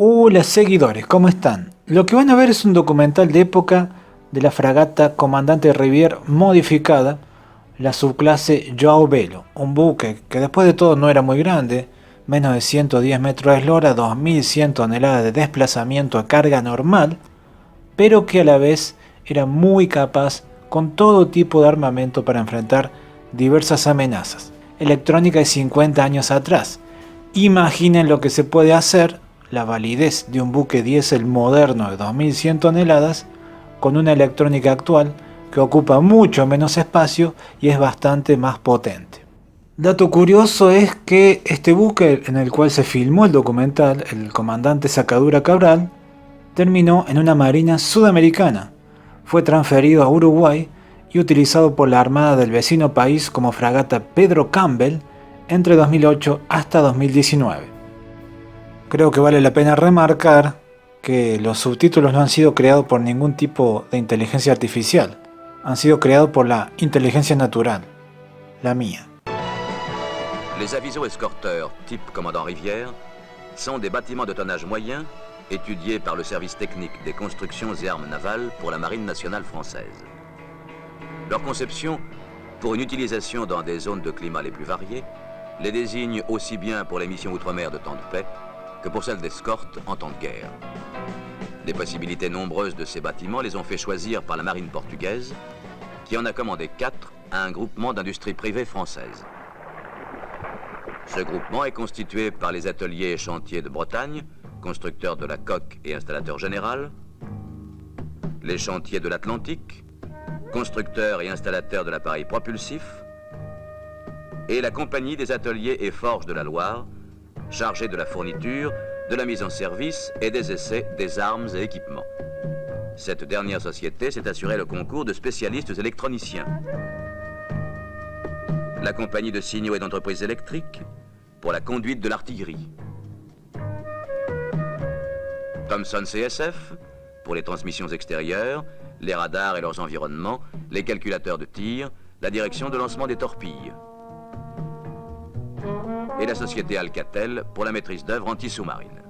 Hola seguidores, ¿cómo están? Lo que van a ver es un documental de época de la fragata Comandante Rivière modificada, la subclase João Belo, un buque que después de todo no era muy grande, menos de 110 metros de eslora, 2100 toneladas de desplazamiento a carga normal, pero que a la vez era muy capaz con todo tipo de armamento para enfrentar diversas amenazas. Electrónica de 50 años atrás. Imaginen lo que se puede hacer, la validez de un buque diésel moderno de 2100 toneladas con una electrónica actual que ocupa mucho menos espacio y es bastante más potente. Dato curioso es que este buque en el cual se filmó el documental, el comandante Sacadura Cabral, terminó en una marina sudamericana. Fue transferido a Uruguay y utilizado por la Armada del vecino país como fragata Pedro Campbell entre 2008 hasta 2019. Creo que vale la pena remarcar que los subtítulos no han sido creados por ningún tipo de inteligencia artificial, han sido creados por la inteligencia natural, la mía. Les avisos escorteurs type Commandant Rivière sont des bâtiments de tonnage moyen étudiés par le service technique des constructions et armes navales pour la Marine nationale française. Leur conception, pour une utilisation dans des zones de climat les plus variées, les désigne aussi bien pour les missions outre-mer de temps de paix que pour celles d'escorte en temps de guerre. Les possibilités nombreuses de ces bâtiments les ont fait choisir par la marine portugaise, qui en a commandé 4 à un groupement d'industries privées françaises. Ce groupement est constitué par les ateliers et chantiers de Bretagne, constructeurs de la coque et installateur général, les chantiers de l'Atlantique, constructeurs et installateurs de l'appareil propulsif, et la compagnie des ateliers et forges de la Loire, chargée de la fourniture, de la mise en service et des essais des armes et équipements. Cette dernière société s'est assurée le concours de spécialistes électroniciens. La compagnie de signaux et d'entreprises électriques pour la conduite de l'artillerie. Thomson CSF pour les transmissions extérieures, les radars et leurs environnements, les calculateurs de tir, la direction de lancement des torpilles. Et la société Alcatel pour la maîtrise d'œuvre anti-sous-marine.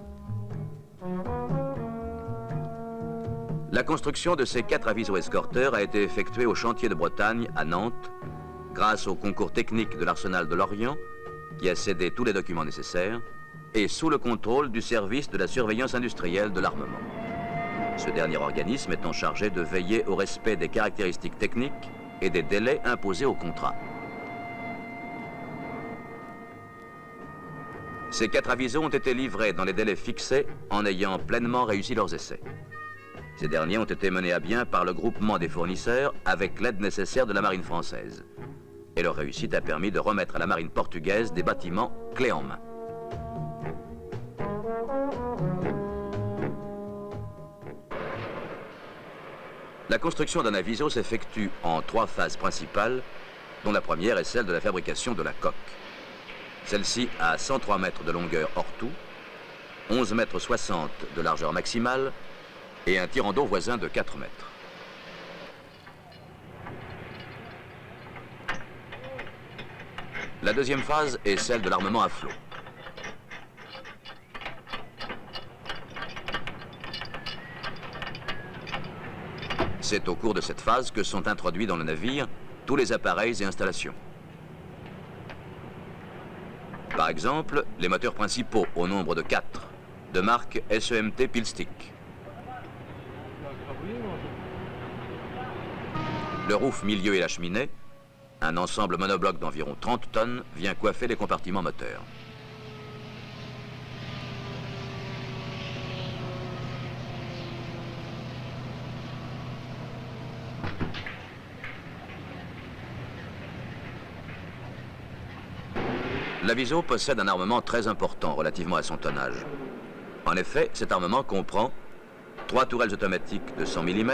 La construction de ces 4 avisos-escorteurs a été effectuée au chantier de Bretagne à Nantes, grâce au concours technique de l'Arsenal de Lorient, qui a cédé tous les documents nécessaires, et sous le contrôle du service de la surveillance industrielle de l'armement. Ce dernier organisme étant chargé de veiller au respect des caractéristiques techniques et des délais imposés au contrat. Ces 4 avisos ont été livrés dans les délais fixés en ayant pleinement réussi leurs essais. Ces derniers ont été menés à bien par le groupement des fournisseurs avec l'aide nécessaire de la marine française. Et leur réussite a permis de remettre à la marine portugaise des bâtiments clés en main. La construction d'un aviso s'effectue en 3 phases principales, dont la première est celle de la fabrication de la coque. Celle-ci a 103 mètres de longueur hors tout, 11 mètres 60 de largeur maximale et un tirant d'eau voisin de 4 mètres. La deuxième phase est celle de l'armement à flot. C'est au cours de cette phase que sont introduits dans le navire tous les appareils et installations. Par exemple, les moteurs principaux au nombre de 4, de marque SEMT Pilstick. Le roof milieu et la cheminée, un ensemble monobloc d'environ 30 tonnes, vient coiffer les compartiments moteurs. L'aviso possède un armement très important relativement à son tonnage. En effet, cet armement comprend 3 tourelles automatiques de 100 mm,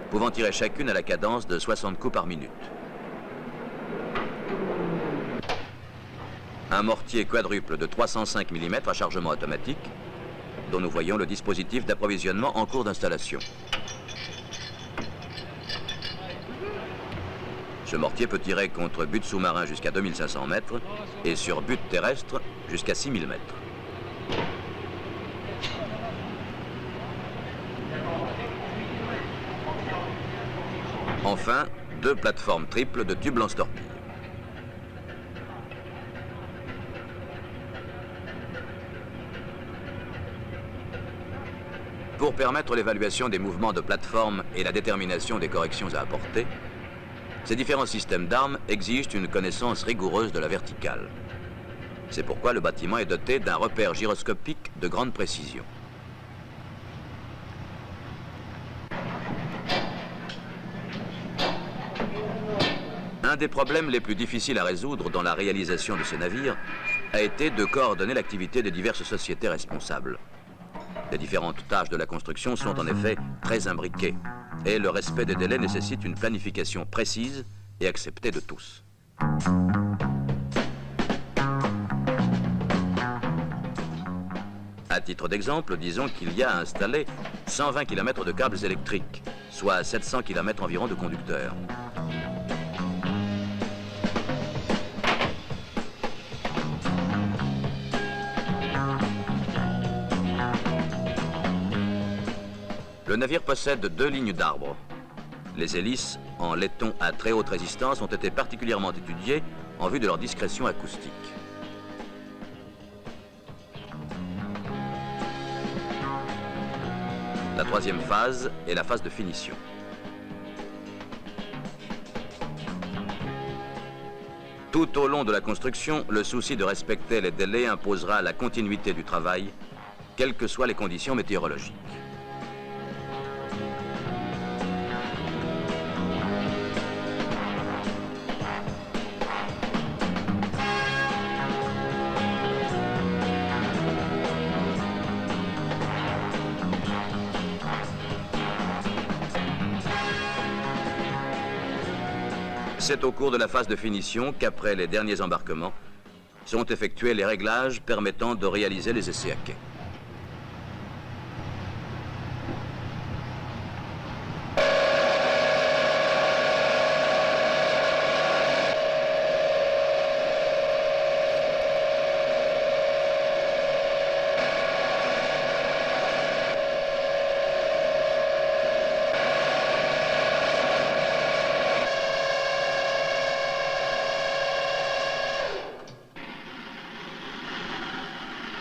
pouvant tirer chacune à la cadence de 60 coups par minute. Un mortier quadruple de 305 mm à chargement automatique, dont nous voyons le dispositif d'approvisionnement en cours d'installation. Ce mortier peut tirer contre but sous-marin jusqu'à 2500 mètres et sur but terrestre jusqu'à 6000 mètres. Enfin, 2 plateformes triples de tubes lance-torpilles. Pour permettre l'évaluation des mouvements de plateforme et la détermination des corrections à apporter, ces différents systèmes d'armes exigent une connaissance rigoureuse de la verticale. C'est pourquoi le bâtiment est doté d'un repère gyroscopique de grande précision. Un des problèmes les plus difficiles à résoudre dans la réalisation de ce navire a été de coordonner l'activité des diverses sociétés responsables. Les différentes tâches de la construction sont en effet très imbriquées et le respect des délais nécessite une planification précise et acceptée de tous. À titre d'exemple, disons qu'il y a installé 120 km de câbles électriques, soit 700 km environ de conducteurs. Le navire possède 2 lignes d'arbres. Les hélices en laiton à très haute résistance ont été particulièrement étudiées en vue de leur discrétion acoustique. La 3e phase est la phase de finition. Tout au long de la construction, le souci de respecter les délais imposera la continuité du travail, quelles que soient les conditions météorologiques. C'est au cours de la phase de finition qu'après les derniers embarquements, sont effectués les réglages permettant de réaliser les essais à quai.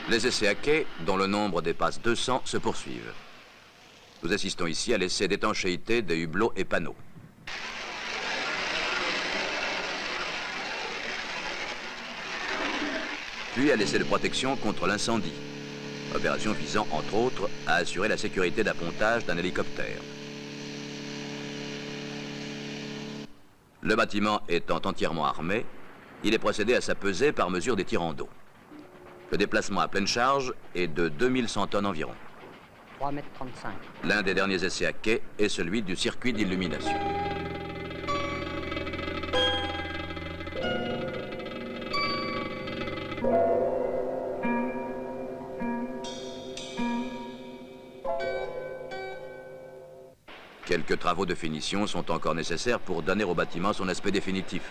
Les essais à quai, dont le nombre dépasse 200, se poursuivent. Nous assistons ici à l'essai d'étanchéité des hublots et panneaux. Puis à l'essai de protection contre l'incendie, opération visant entre autres à assurer la sécurité d'appontage d'un hélicoptère. Le bâtiment étant entièrement armé, il est procédé à sa pesée par mesure des tirants d'eau. Le déplacement à pleine charge est de 2100 tonnes environ. 3,35 m. L'un des derniers essais à quai est celui du circuit d'illumination. Quelques travaux de finition sont encore nécessaires pour donner au bâtiment son aspect définitif.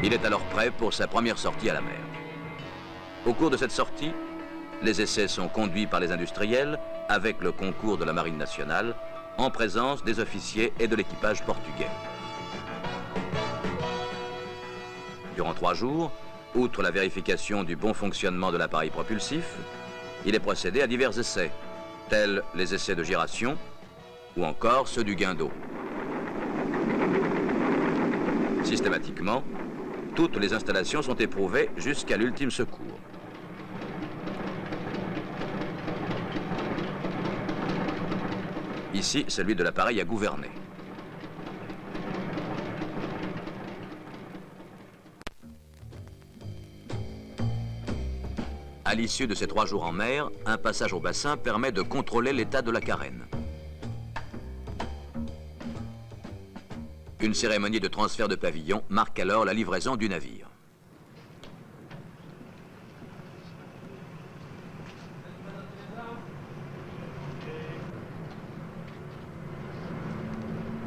Il est alors prêt pour sa première sortie à la mer. Au cours de cette sortie, les essais sont conduits par les industriels avec le concours de la Marine nationale, en présence des officiers et de l'équipage portugais. Durant 3 jours, outre la vérification du bon fonctionnement de l'appareil propulsif, il est procédé à divers essais, tels les essais de giration ou encore ceux du gain d'eau. Systématiquement, toutes les installations sont éprouvées jusqu'à l'ultime secours. Ici, celui de l'appareil à gouverner. À l'issue de ces 3 jours en mer, un passage au bassin permet de contrôler l'état de la carène. Une cérémonie de transfert de pavillon marque alors la livraison du navire.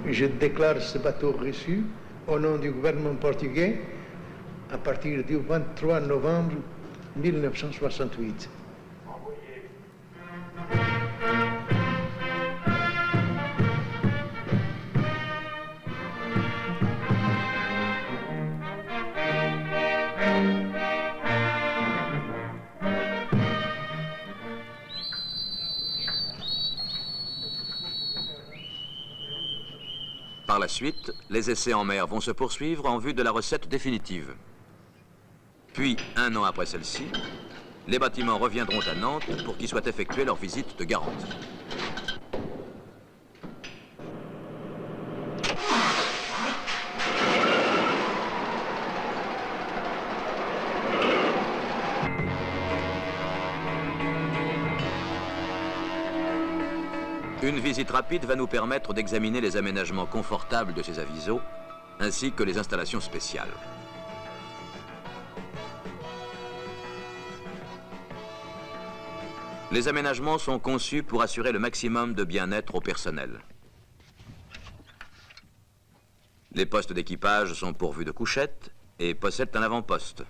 Je déclare ce bateau reçu au nom du gouvernement portugais à partir du 23 novembre 1968. Par la suite, les essais en mer vont se poursuivre en vue de la recette définitive. Puis, 1 an après celle-ci, les bâtiments reviendront à Nantes pour qu'y soit effectuée leur visite de garantie. Une visite rapide va nous permettre d'examiner les aménagements confortables de ces avisos, ainsi que les installations spéciales. Les aménagements sont conçus pour assurer le maximum de bien-être au personnel. Les postes d'équipage sont pourvus de couchettes et possèdent un avant-poste.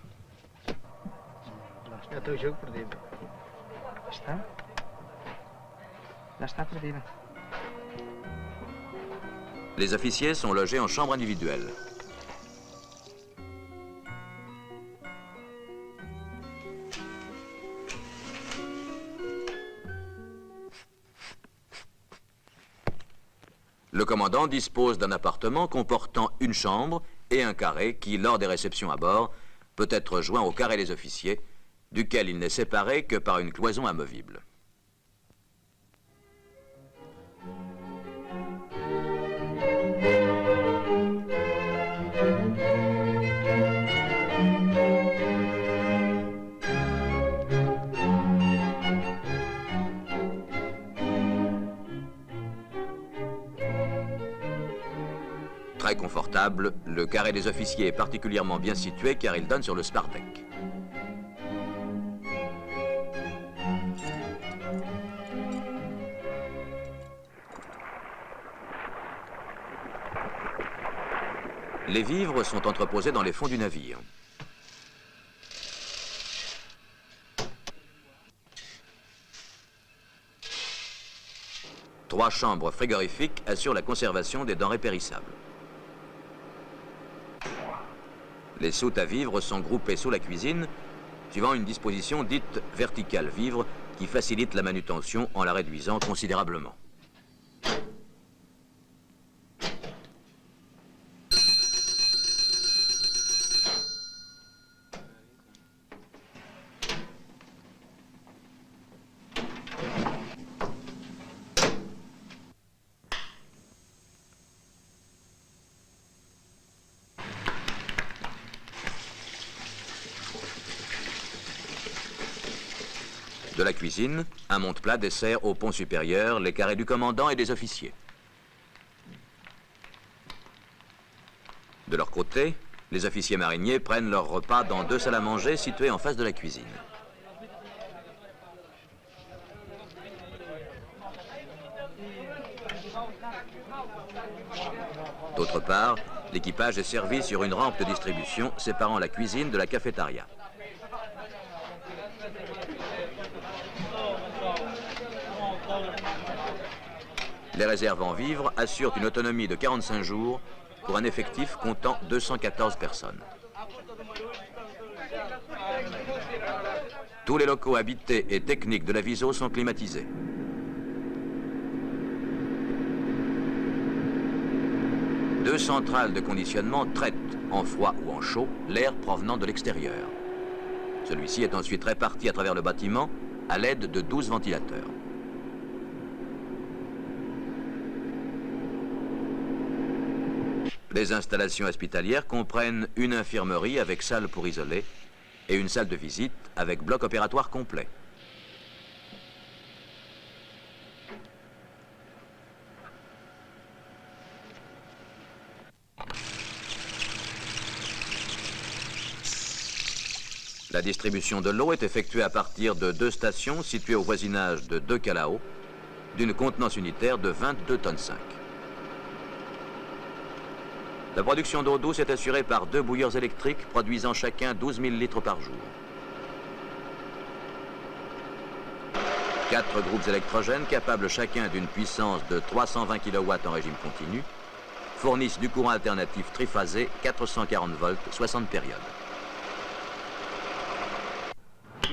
Les officiers sont logés en chambre individuelle. Le commandant dispose d'un appartement comportant une chambre et un carré qui, lors des réceptions à bord, peut être joint au carré des officiers, duquel il n'est séparé que par une cloison amovible. Très confortable, le carré des officiers est particulièrement bien situé car il donne sur le spar-deck. Les vivres sont entreposés dans les fonds du navire. Trois chambres frigorifiques assurent la conservation des denrées périssables. Les soutes à vivres sont groupées sous la cuisine, suivant une disposition dite verticale vivre qui facilite la manutention en la réduisant considérablement. De la cuisine, un monte-plat dessert au pont supérieur les carrés du commandant et des officiers. De leur côté, les officiers mariniers prennent leur repas dans 2 salles à manger situées en face de la cuisine. D'autre part, l'équipage est servi sur une rampe de distribution séparant la cuisine de la cafétéria. Les réserves en vivres assurent une autonomie de 45 jours pour un effectif comptant 214 personnes. Tous les locaux habités et techniques de l'aviso sont climatisés. Deux centrales de conditionnement traitent, en froid ou en chaud, l'air provenant de l'extérieur. Celui-ci est ensuite réparti à travers le bâtiment à l'aide de 12 ventilateurs. Les installations hospitalières comprennent une infirmerie avec salle pour isoler et une salle de visite avec bloc opératoire complet. La distribution de l'eau est effectuée à partir de 2 stations situées au voisinage de 2 calaos, d'une contenance unitaire de 22 tonnes 5. La production d'eau douce est assurée par 2 bouilleurs électriques produisant chacun 12 000 litres par jour. 4 groupes électrogènes capables chacun d'une puissance de 320 kW en régime continu fournissent du courant alternatif triphasé 440 volts, 60 périodes.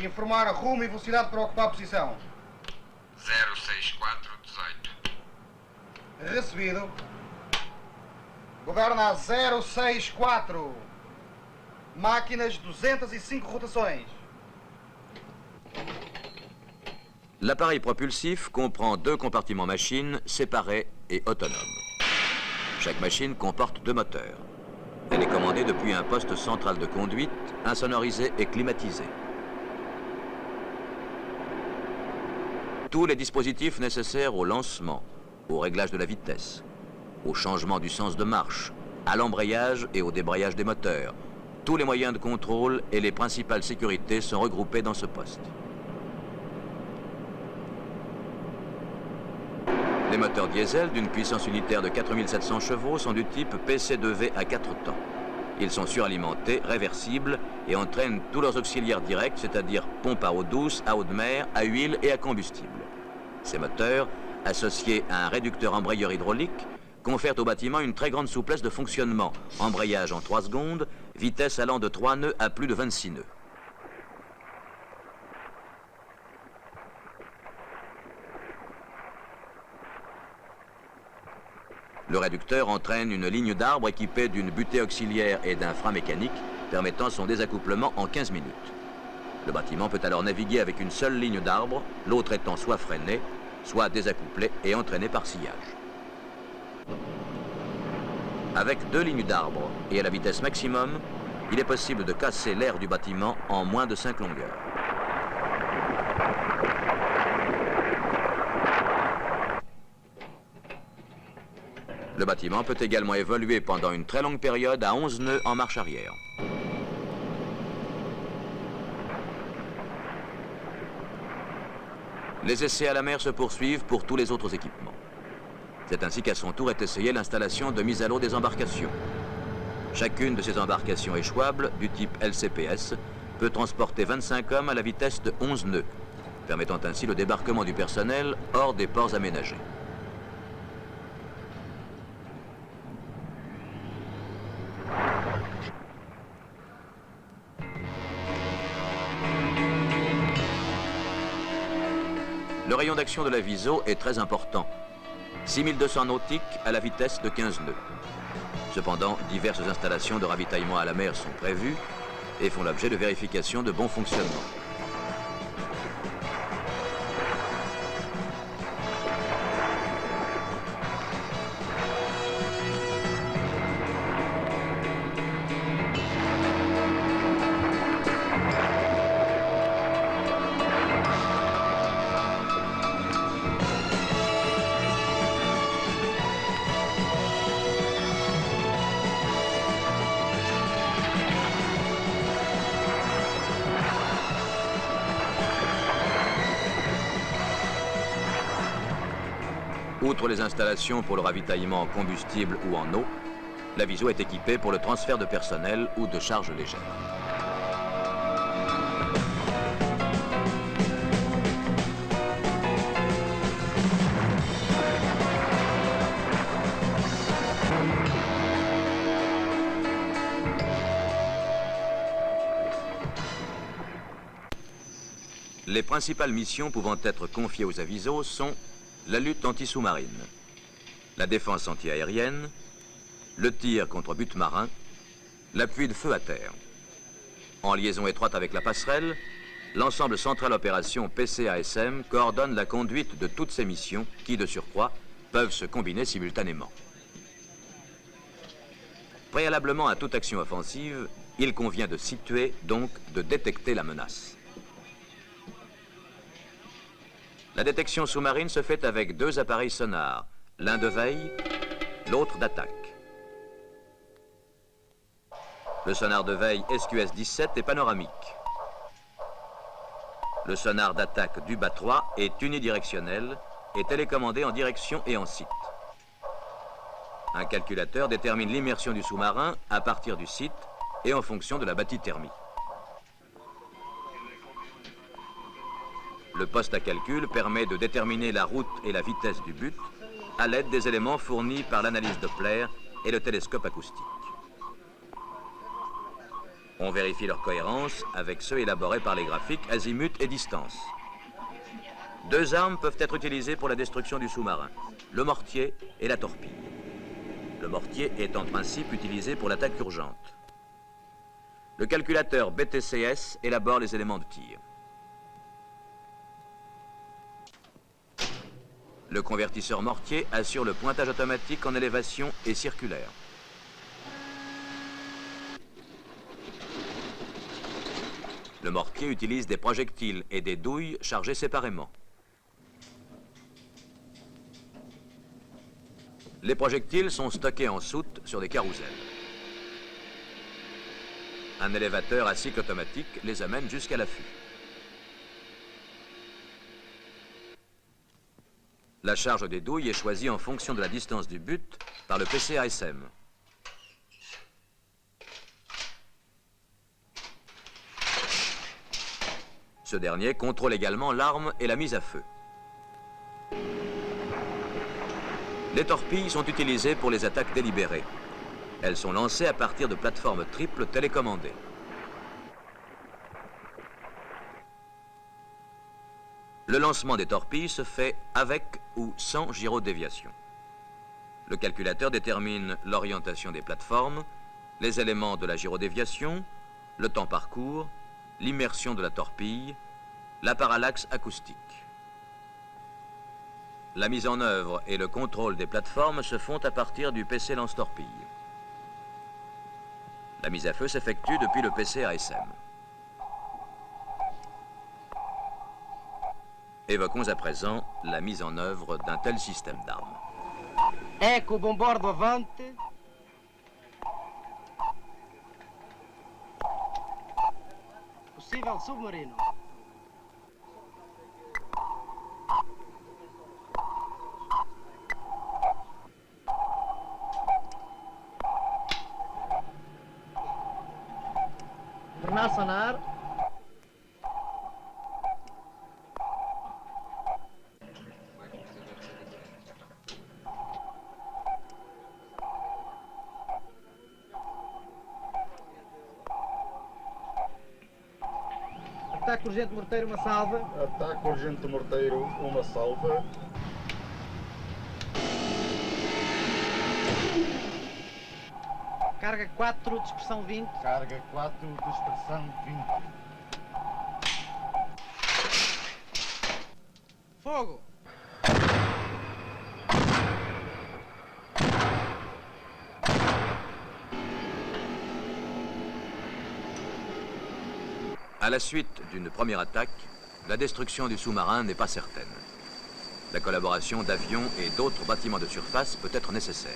Informar a rumo e velocidade para ocupar a posição. 06418. Recebido. Governa 064. Máquinas 205 rotações. L'appareil propulsif comprend 2 compartiments machines séparés et autonomes. Chaque machine comporte 2 moteurs. Elle est commandée depuis un poste central de conduite, insonorisé et climatisé. Tous les dispositifs nécessaires au lancement, au réglage de la vitesse, au changement du sens de marche, à l'embrayage et au débrayage des moteurs, tous les moyens de contrôle et les principales sécurités sont regroupés dans ce poste. Les moteurs diesel d'une puissance unitaire de 4700 chevaux sont du type PC2V à 4 temps. Ils sont suralimentés, réversibles et entraînent tous leurs auxiliaires directs, c'est-à-dire pompes à eau douce, à eau de mer, à huile et à combustible. Ces moteurs, associés à un réducteur embrayeur hydraulique, confèrent au bâtiment une très grande souplesse de fonctionnement, embrayage en 3 secondes, vitesse allant de 3 nœuds à plus de 26 nœuds. Le réducteur entraîne une ligne d'arbre équipée d'une butée auxiliaire et d'un frein mécanique permettant son désaccouplement en 15 minutes. Le bâtiment peut alors naviguer avec une seule ligne d'arbre, l'autre étant soit freinée, soit désaccouplée et entraînée par sillage. Avec 2 lignes d'arbre et à la vitesse maximum, il est possible de casser l'air du bâtiment en moins de 5 longueurs. Le bâtiment peut également évoluer pendant une très longue période à 11 nœuds en marche arrière. Les essais à la mer se poursuivent pour tous les autres équipements. C'est ainsi qu'à son tour est essayée l'installation de mise à l'eau des embarcations. Chacune de ces embarcations échouables, du type LCPS, peut transporter 25 hommes à la vitesse de 11 nœuds, permettant ainsi le débarquement du personnel hors des ports aménagés. Le rayon d'action de la Viso est très important. 6200 nautiques à la vitesse de 15 nœuds. Cependant, diverses installations de ravitaillement à la mer sont prévues et font l'objet de vérifications de bon fonctionnement. Outre les installations pour le ravitaillement en combustible ou en eau, la Viso est équipée pour le transfert de personnel ou de charges légères. Les principales missions pouvant être confiées aux avisos sont la lutte anti-sous-marine, la défense anti-aérienne, le tir contre but marin, l'appui de feu à terre. En liaison étroite avec la passerelle, l'ensemble Centrale Opération PCASM coordonne la conduite de toutes ces missions qui, de surcroît, peuvent se combiner simultanément. Préalablement à toute action offensive, il convient de situer, donc de détecter la menace. La détection sous-marine se fait avec 2 appareils sonars, l'un de veille, l'autre d'attaque. Le sonar de veille SQS-17 est panoramique. Le sonar d'attaque du BA-3 est unidirectionnel et télécommandé en direction et en site. Un calculateur détermine l'immersion du sous-marin à partir du site et en fonction de la bathythermie. Le poste à calcul permet de déterminer la route et la vitesse du but à l'aide des éléments fournis par l'analyse Doppler et le télescope acoustique. On vérifie leur cohérence avec ceux élaborés par les graphiques azimut et distance. 2 armes peuvent être utilisées pour la destruction du sous-marin, le mortier et la torpille. Le mortier est en principe utilisé pour l'attaque urgente. Le calculateur BTCS élabore les éléments de tir. Le convertisseur mortier assure le pointage automatique en élévation et circulaire. Le mortier utilise des projectiles et des douilles chargées séparément. Les projectiles sont stockés en soute sur des carrousels. Un élévateur à cycle automatique les amène jusqu'à l'affût. La charge des douilles est choisie en fonction de la distance du but par le PC ASM. Ce dernier contrôle également l'arme et la mise à feu. Les torpilles sont utilisées pour les attaques délibérées. Elles sont lancées à partir de plateformes triples télécommandées. Le lancement des torpilles se fait avec ou sans gyrodéviation. Le calculateur détermine l'orientation des plateformes, les éléments de la gyrodéviation, le temps parcours, l'immersion de la torpille, la parallaxe acoustique. La mise en œuvre et le contrôle des plateformes se font à partir du PC lance-torpille. La mise à feu s'effectue depuis le PC ASM. Évoquons à présent la mise en œuvre d'un tel système d'armes. Ecco, bombardo avante. Possível submarino. Tornar a sonar. Ataque urgente morteiro, uma salva. Ataque urgente morteiro, uma salva. Carga 4, dispersão 20. Carga 4, dispersão 20. Fogo! À la suite d'une première attaque, la destruction du sous-marin n'est pas certaine. La collaboration d'avions et d'autres bâtiments de surface peut être nécessaire.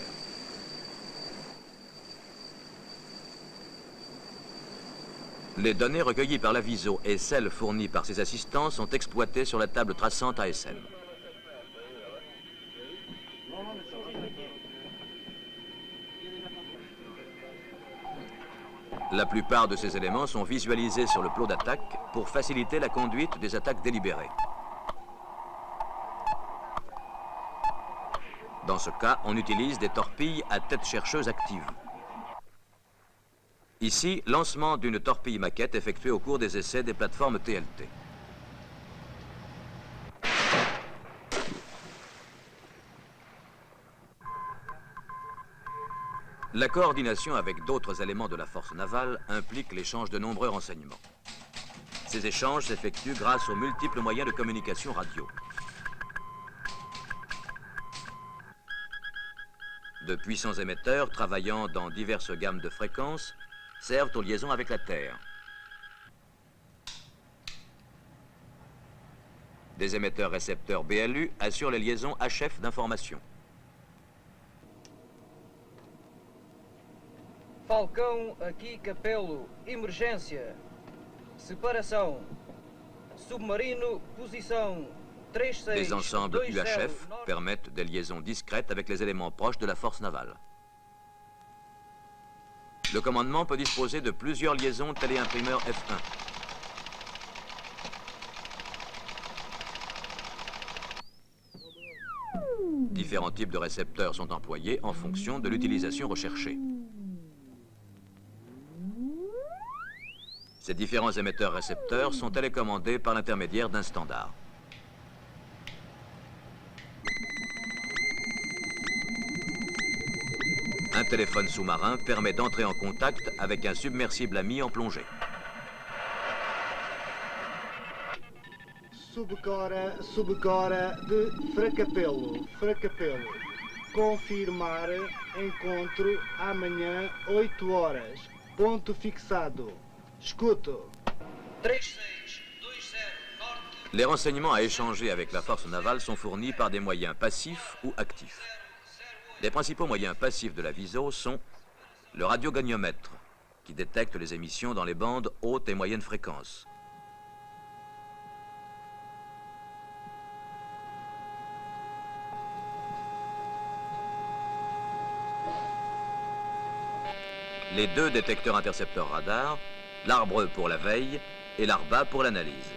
Les données recueillies par l'Aviso et celles fournies par ses assistants sont exploitées sur la table traçante ASM. La plupart de ces éléments sont visualisés sur le plot d'attaque pour faciliter la conduite des attaques délibérées. Dans ce cas, on utilise des torpilles à tête chercheuse active. Ici, lancement d'une torpille maquette effectuée au cours des essais des plateformes TLT. La coordination avec d'autres éléments de la force navale implique l'échange de nombreux renseignements. Ces échanges s'effectuent grâce aux multiples moyens de communication radio. De puissants émetteurs travaillant dans diverses gammes de fréquences servent aux liaisons avec la Terre. Des émetteurs-récepteurs BLU assurent les liaisons HF d'information. Falcão, aqui Capelo, emergência, separação, submarino, posição 36. Les ensembles 20 UHF nord. permettent des liaisons discrètes avec les éléments proches de la force navale. Le commandement peut disposer de plusieurs liaisons téléimprimeurs F1. Différents types de récepteurs sont employés en fonction de l'utilisation recherchée. Ces différents émetteurs-récepteurs sont télécommandés par l'intermédiaire d'un standard. téléphone sous-marin permet d'entrer en contact avec un submersible ami en plongée. Subcora de Fracapelo. Confirmar encontro amanhã 8 horas. Ponto fixado. Escuto. 3620 norte. Les renseignements à échanger avec la force navale sont fournis par des moyens passifs ou actifs. Les principaux moyens passifs de la VISO sont le radiogoniomètre, qui détecte les émissions dans les bandes hautes et moyennes fréquences. Les 2 détecteurs intercepteurs radar, l'ARBRE pour la veille et l'ARBA pour l'analyse.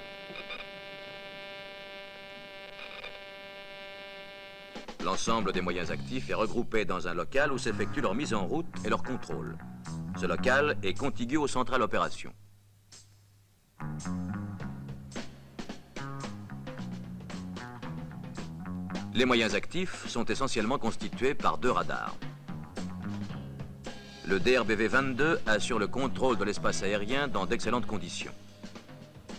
L'ensemble des moyens actifs est regroupé dans un local où s'effectue leur mise en route et leur contrôle. Ce local est contigu aux centrales opérations. Les moyens actifs sont essentiellement constitués par 2 radars. Le DRBV-22 assure le contrôle de l'espace aérien dans d'excellentes conditions.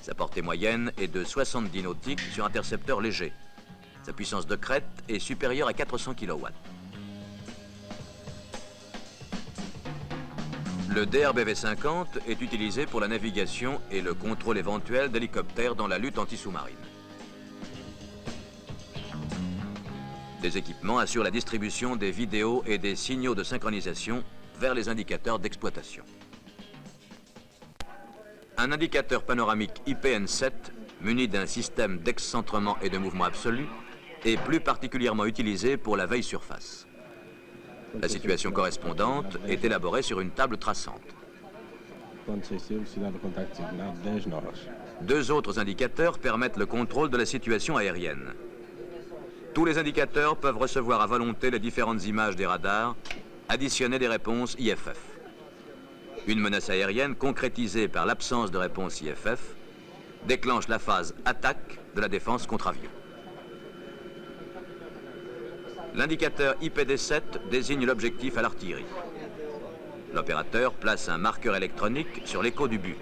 Sa portée moyenne est de 70 nautiques sur intercepteur léger. Sa puissance de crête est supérieure à 400 kW. Le DRBV-50 est utilisé pour la navigation et le contrôle éventuel d'hélicoptères dans la lutte anti-sous-marine. Des équipements assurent la distribution des vidéos et des signaux de synchronisation vers les indicateurs d'exploitation. Un indicateur panoramique IPN7, muni d'un système d'excentrement et de mouvement absolu, est plus particulièrement utilisé pour la veille surface. La situation correspondante est élaborée sur une table traçante. 2 autres indicateurs permettent le contrôle de la situation aérienne. Tous les indicateurs peuvent recevoir à volonté les différentes images des radars, additionner des réponses IFF. Une menace aérienne concrétisée par l'absence de réponse IFF déclenche la phase attaque de la défense contre avion. L'indicateur IPD7 désigne l'objectif à l'artillerie. L'opérateur place un marqueur électronique sur l'écho du but.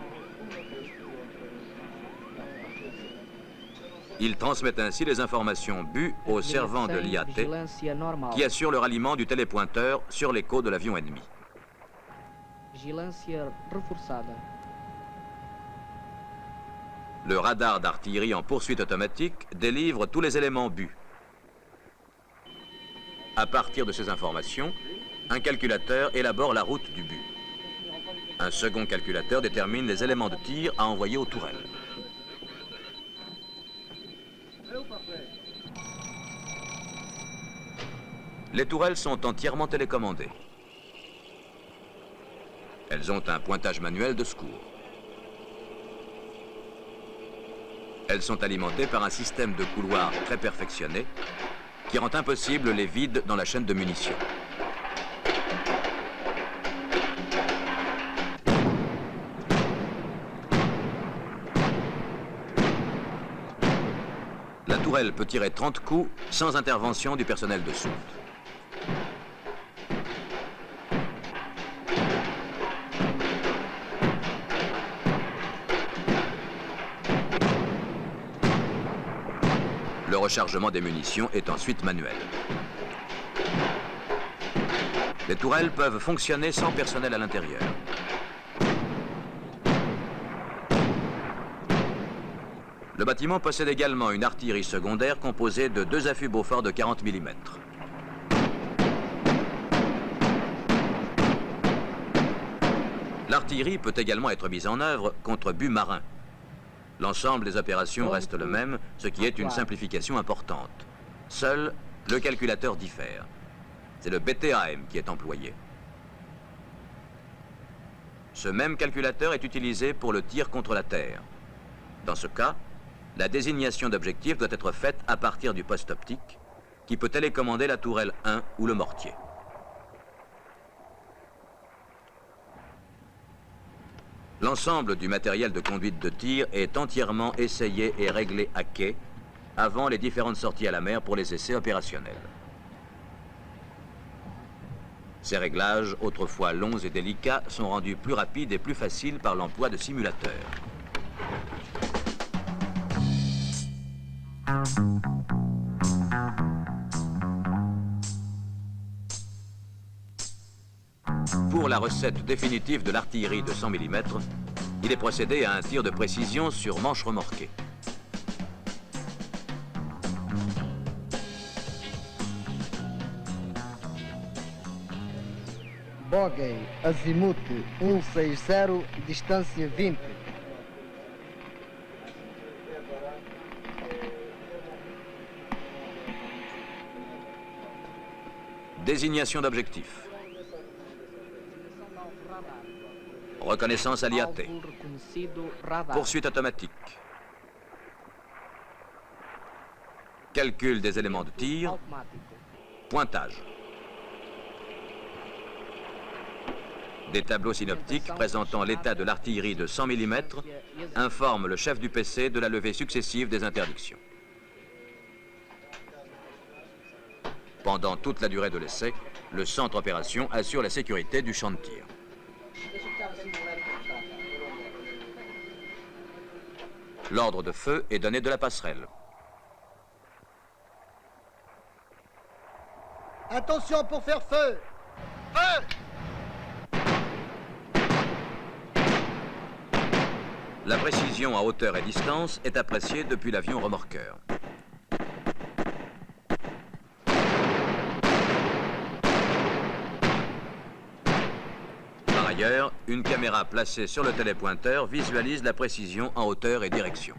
Il transmet ainsi les informations but au servant de l'IAT qui assure le ralliement du télépointeur sur l'écho de l'avion ennemi. Le radar d'artillerie en poursuite automatique délivre tous les éléments but. À partir de ces informations, un calculateur élabore la route du but. Un second calculateur détermine les éléments de tir à envoyer aux tourelles. Les tourelles sont entièrement télécommandées. Elles ont un pointage manuel de secours. Elles sont alimentées par un système de couloirs très perfectionné qui rend impossible les vides dans la chaîne de munitions. La tourelle peut tirer 30 coups sans intervention du personnel de soute. Le rechargement des munitions est ensuite manuel. Les tourelles peuvent fonctionner sans personnel à l'intérieur. Le bâtiment possède également une artillerie secondaire composée de 2 affûts Beaufort de 40 mm. L'artillerie peut également être mise en œuvre contre buts marins. L'ensemble des opérations reste le même, ce qui est une simplification importante. Seul le calculateur diffère. C'est le BTAM qui est employé. Ce même calculateur est utilisé pour le tir contre la terre. Dans ce cas, la désignation d'objectif doit être faite à partir du poste optique, qui peut télécommander la tourelle 1 ou le mortier. L'ensemble du matériel de conduite de tir est entièrement essayé et réglé à quai avant les différentes sorties à la mer pour les essais opérationnels. Ces réglages, autrefois longs et délicats, sont rendus plus rapides et plus faciles par l'emploi de simulateurs. Pour la recette définitive de l'artillerie de 100 mm, il est procédé à un tir de précision sur manche remorquée. Bogey, azimut 160, distância 20. Désignation d'objectif. Reconnaissance à l'IAT. Poursuite automatique. Calcul des éléments de tir. Pointage. Des tableaux synoptiques présentant l'état de l'artillerie de 100 mm informent le chef du PC de la levée successive des interdictions. Pendant toute la durée de l'essai, le centre opération assure la sécurité du champ de tir. L'ordre de feu est donné de la passerelle. Attention pour faire feu. Feu! La précision à hauteur et distance est appréciée depuis l'avion remorqueur. Par ailleurs, une caméra placée sur le télépointeur visualise la précision en hauteur et direction.